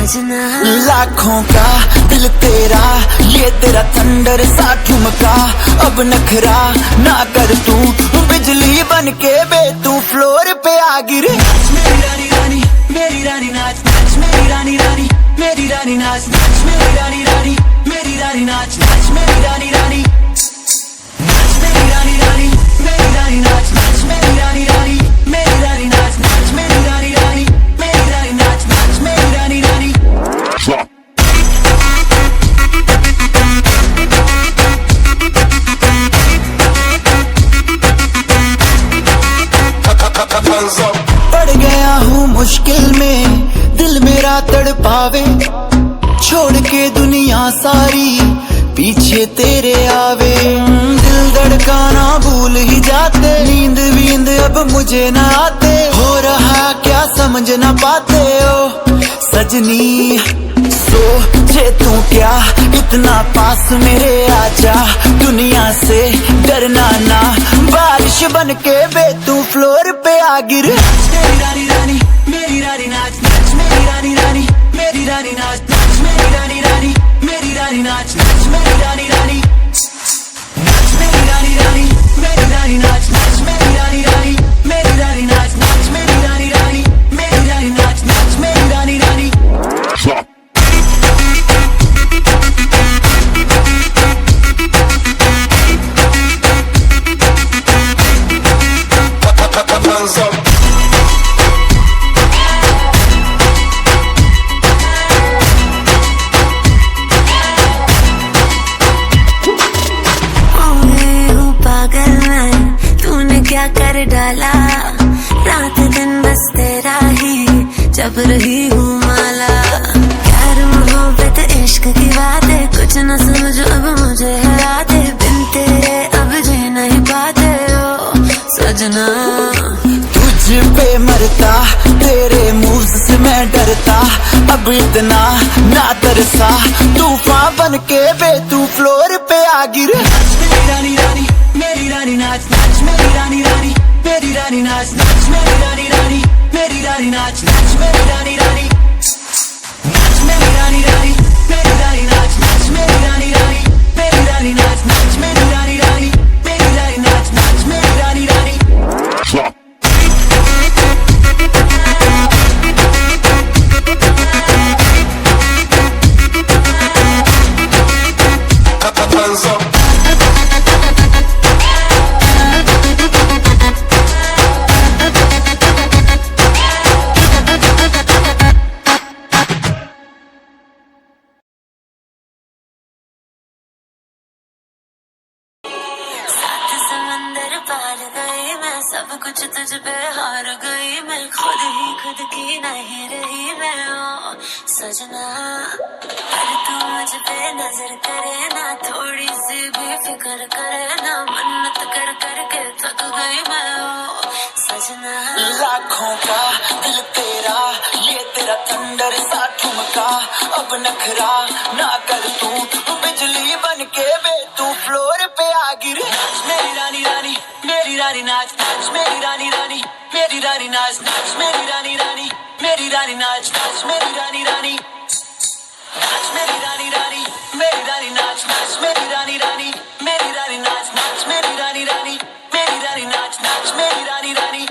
सजना। लाखों का दिल तेरा, ये तेरा थंडर सा ठुमका। अब नखरा ना कर तू, बिजली बन के बे तू फ्लोर पे आ गिरे। मेरी रानी रानी, मेरी रानी नाच नाच, मेरी रानी रानी, मेरी रानी नाच नाच, मेरी रानी रानी, मेरी रानी नाच नाच, मेरी रानी रानी, मेरी रानी रानी, मेरी रानी नाच नाच, मेरी रानी रानी, मेरी रानी नाच नाच, मेरी रानी रानी, मेरी रानी नाच नाच, मेरी रानी रानी। पड़ गया हूँ मुश्किल में, दिल मेरा तड़पावे। छोड़ के दुनिया सारी पीछे तेरे आवे। दिल धड़काना भूल ही जाते, नींद वींद अब मुझे न आते। हो रहा क्या समझ न पाते हो सजनी। सोचे तू क्या इतना पास मेरे आजा, दुनिया से डरना ना। बारिश बन के बे तू फ्लोर पे आ गिर। मेरी रानी रानी, मेरी रानी नाच नाच, मेरी रानी रानी, मेरी रानी नाच नाच, मेरी रानी रानी, मेरी रानी नाच नाच, मेरी रानी रानी, मेरी रानी रानी, मेरी रानी नाच नाच, मेरी रानी रानी, मेरी रानी नाच नाच, मेरी रानी रानी, मेरी रानी नाच नाच, मेरी रानी रानी। क्या कर डाला रात दिन बस तेरा ही जब रही हूँ माला। प्यार मोहब्बत इश्क की बातें कुछ न समझो अब मुझे हराते। बिन तेरे अब जी नहीं पाते हो सजना। तुझ पे मरता, तेरे मूव्स से मैं डरता। अब इतना ना तरसा, तूफान बन के बे तू फ्लोर पे आ गिर। मेरी रानी रानी, मेरी रानी नाच नाच, मेरी रानी रानी, मेरी रानी नाच नाच, मेरी रानी रानी, मेरी रानी नाच नाच, मेरी रानी रानी, मेरी रानी रानी, मेरी रानी नाच नाच, मेरी रानी रानी, मेरी रानी नाच नाच, मेरी रानी रानी, मेरी रानी नाच नाच, मेरी रानी रानी। पार गई मैं, सब कुछ तुझ पे हार गई मैं। खुद ही खुद की नहीं रही मैं ओ सजना। पर तू मुझ पे नजर करे ना, थोड़ी सी भी फिक्र करे ना। मन्नत कर करके थक गई मैं ओ सजना। लाखों का दिल तेरा, ये तेरा थंडर सा ठुमका। अब नखरा ना कर तू, बिजली बन के बे तू फ्लोर पे आ गिर। मेरी रानी रानी, मेरी रानी नाच नाच, मेरी रानी रानी, मेरी रानी नाच नाच, मेरी रानी रानी, मेरी रानी नाच नाच, मेरी रानी रानी, नाच मेरी रानी रानी, मेरी रानी नाच नाच, मेरी रानी रानी, मेरी रानी नाच नाच, मेरी रानी रानी, मेरी रानी नाच नाच, मेरी रानी रानी।